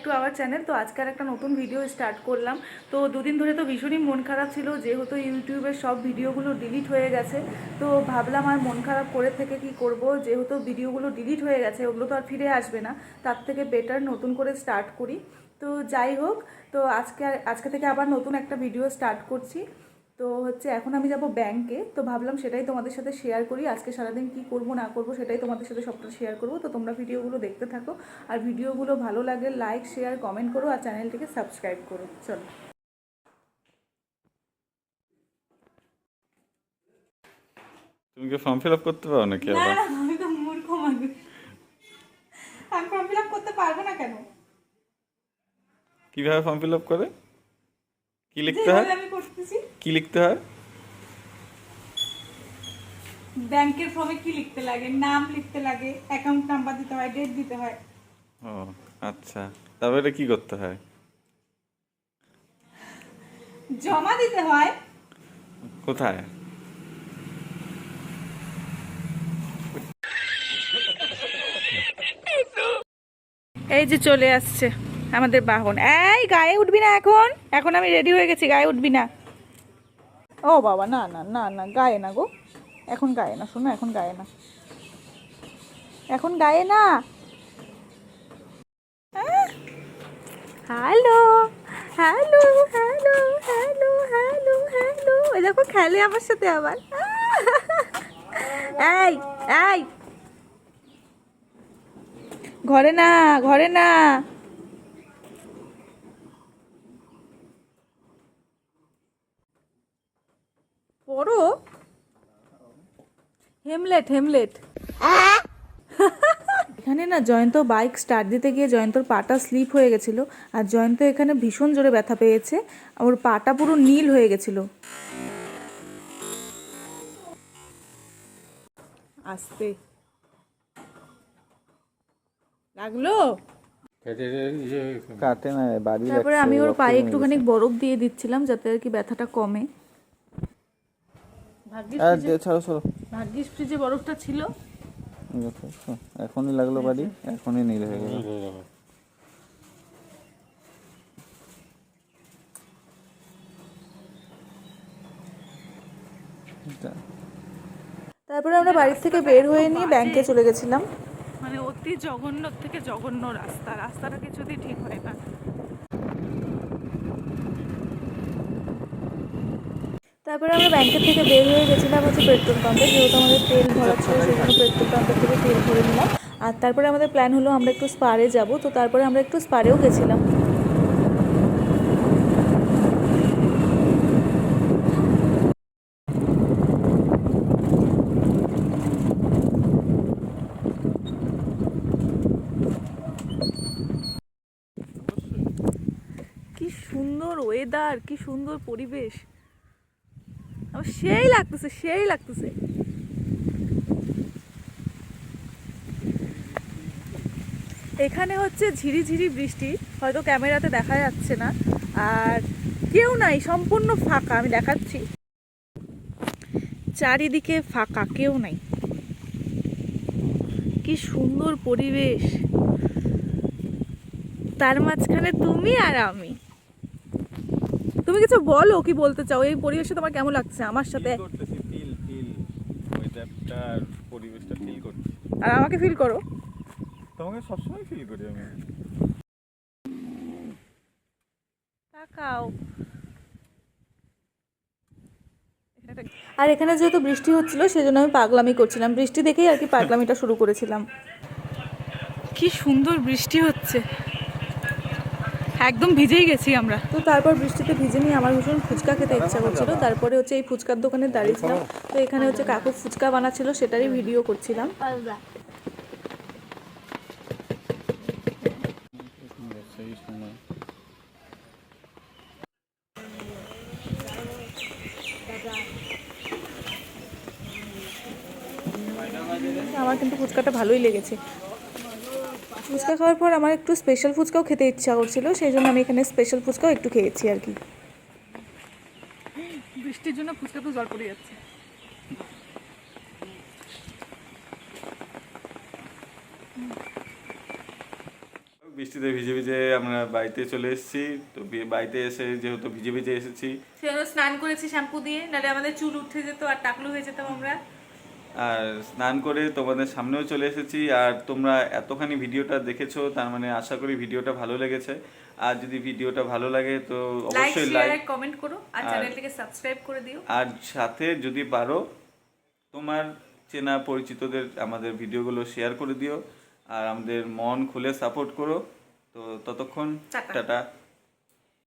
To our channel. তো আজকে আর একটা নতুন ভিডিও স্টার্ট করলাম। তো দুদিন ধরে তো ভীষণই মন খারাপ ছিল, যেহেতু ইউটিউবের সব ভিডিওগুলো ডিলিট হয়ে গেছে। তো ভাবলাম আর মন খারাপ করে থেকে কি করব, যেহেতু ভিডিওগুলো ডিলিট হয়ে গেছে ওগুলো তো আর ফিরে আসবে না, তার থেকে বেটার নতুন করে স্টার্ট করি। তো যাই হোক, তো আজকে থেকে আবার নতুন একটা ভিডিও স্টার্ট করছি। তো হচ্ছে এখন আমি যাব ব্যাংকে, তো ভাবলাম সেটাই তোমাদের সাথে শেয়ার করি। আজকে সারাদিন কি করব না করব সেটাই তোমাদের সাথে সবটা শেয়ার করব। তো তোমরা ভিডিওগুলো দেখতে থাকো, আর ভিডিওগুলো ভালো লাগলে লাইক শেয়ার কমেন্ট করো, আর চ্যানেলটিকে সাবস্ক্রাইব করো। চলো। তুমি কি ফর্ম ফিল আপ করতে পারো নাকি না আবার? না, আমি তো মূর্খ মানুষ, আমি ফর্ম ফিল আপ করতে পারবো না কেন? কিভাবে ফর্ম ফিল আপ করে? কি লিখতে হয়? যেভাবে আমি করতেছি। কি লিখতে হয়? ব্যাংকের ফর্মে কি লিখতে লাগে? নাম লিখতে লাগে, অ্যাকাউন্ট নাম্বার দিতে হয়, ডেট দিতে হয়। ও আচ্ছা, তারপরে কি করতে হয়? জমা দিতে হয়। কোথায়? এই যে চলে আসছে আমাদের বাহন। এই গায়ে উঠবি না এখন, এখন আমি রেডি হয়ে গেছি, গায়ে উঠবি না। ও বাবা, না না না না, গায়ে না গো, এখন গায়ে না, শোনো, এখন গায়ে না, এখন গায়ে না। Hello hello hello hello hello hello, ওই দেখো খেলে আমার সাথে আবার। এই এই, ঘরে না, ঘরে না। পড়ো, হেমলেট হেমলেট। এখানে না জয়ন্ত বাইক স্টার্ট দিতে গিয়ে জয়ন্তর পাটা স্লিপ হয়ে গেছিল, আর জয়ন্ত এখানে ভীষণ জোরে ব্যথা পেয়েছে, ওর পাটা পুরো নীল হয়ে গেছিল। আস্তে লাগলো। কাটে না, বাড়ি তারপরে আমি ওর পায়ে একটুখানি বরফ দিয়ে দিচ্ছিলাম যাতে আর কি ব্যথাটা কমে। ভাগ্যিস ফ্রিজে বরফটা ছিল। এখনই লাগলো বাড়ি, এখনই নীল হয়ে গেল। তারপরে আমরা বাড়ি থেকে বের হয়ে নিয়ে ব্যাংকে চলে গেছিলাম। মানে অতি জঘন্য থেকে জঘন্য রাস্তা, রাস্তাটা কিছুতেই ঠিক হয় না। তারপরে আমরা ব্যাংকের থেকে বের হয়ে গেছিলাম হচ্ছে পেট্রোল পাম্পে, যেহেতু আমাদের তেল ভরা ছিল সেই জন্য পেট্রোল পাম্পের থেকে তেল ভরে নিলাম। আর তারপরে আমাদের প্ল্যান হলো আমরা একটু স্পারে যাব, তো তারপরে আমরা একটু স্পারেও গেছিলাম। কি সুন্দর ওয়েদার, কি সুন্দর পরিবেশ, আমার সেই লাগতেছে, সেই লাগতেছে। এখানে হচ্ছে ঝিরিঝিরি বৃষ্টি, হয়তো ক্যামেরাতে দেখা যাচ্ছে না, আর কেউ নাই, সম্পূর্ণ ফাঁকা। আমি দেখাচ্ছি, চারিদিকে ফাঁকা, কেউ নাই। কি সুন্দর পরিবেশ, তার মাঝখানে তুমি আর আমি। তুমি কিছু বলো, কি বলতে চাও? এই পরিবেশে তোমার কেমন লাগছে আমার সাথে? পরিবেশটা ফিল করছি। আর আমাকে ফিল করো। তোমাকে সবসময় ফিল করি আমি। তাকাও। আর এখানে যেহেতু বৃষ্টি হচ্ছিল সেজন্য আমি পাগলামি করছিলাম, বৃষ্টি দেখেই আর কি পাগলামিটা শুরু করেছিলাম। কি সুন্দর বৃষ্টি হচ্ছে, একদম ভিজেই গেছি আমরা। তো তারপর বৃষ্টিতে ভিজে নিয়ে আমার ভীষণ ফুচকা খেতে ইচ্ছা করছিল, তারপরে হচ্ছে এই ফুচকার দোকানে দাঁড়িয়েছিলাম। তো এখানে হচ্ছে কাকু ফুচকা বানাচ্ছিল, সেটারই ভিডিও করছিলাম। আমার কিন্তু ফুচকাটা ভালোই লেগেছে। ফুচকা খাওয়ার পর আমার একটু স্পেশাল ফুচকাও খেতে ইচ্ছা করছিল, সেই জন্য আমি এখানে স্পেশাল ফুচকাও একটু খেয়েছি আর কি। বৃষ্টির জন্য ফুচকা তো জল পড়ে যাচ্ছে। বৃষ্টিতে ভিজে ভিজে আমরা বাড়িতে চলে এসেছি। তো বাড়িতে এসে যেহেতু ভিজে ভিজে এসেছি, সেজন্য স্নান করেছি শ্যাম্পু দিয়ে, নাহলে আমাদের চুল উঠে যেত আর টাকলু হয়ে যেতাম আমরা। আর স্নান করে তোমাদের সামনেও চলে এসেছি। আর তোমরা এতখানি ভিডিওটা দেখেছো, তার মানে আশা করি ভিডিওটা ভালো লেগেছে। আর যদি ভিডিওটা ভালো লাগে তো লাইক অবশ্যই শেয়ার লাইক, আর কমেন্ট করো আর চ্যানেলটিকে সাবস্ক্রাইব করে দিও। আর সাথে যদি পারো তোমার চেনা পরিচিতদের আমাদের ভিডিওগুলো শেয়ার করে দিও। আর আমাদের মন খুলে সাপোর্ট করো। তো ততক্ষণ টাটা। টাটা।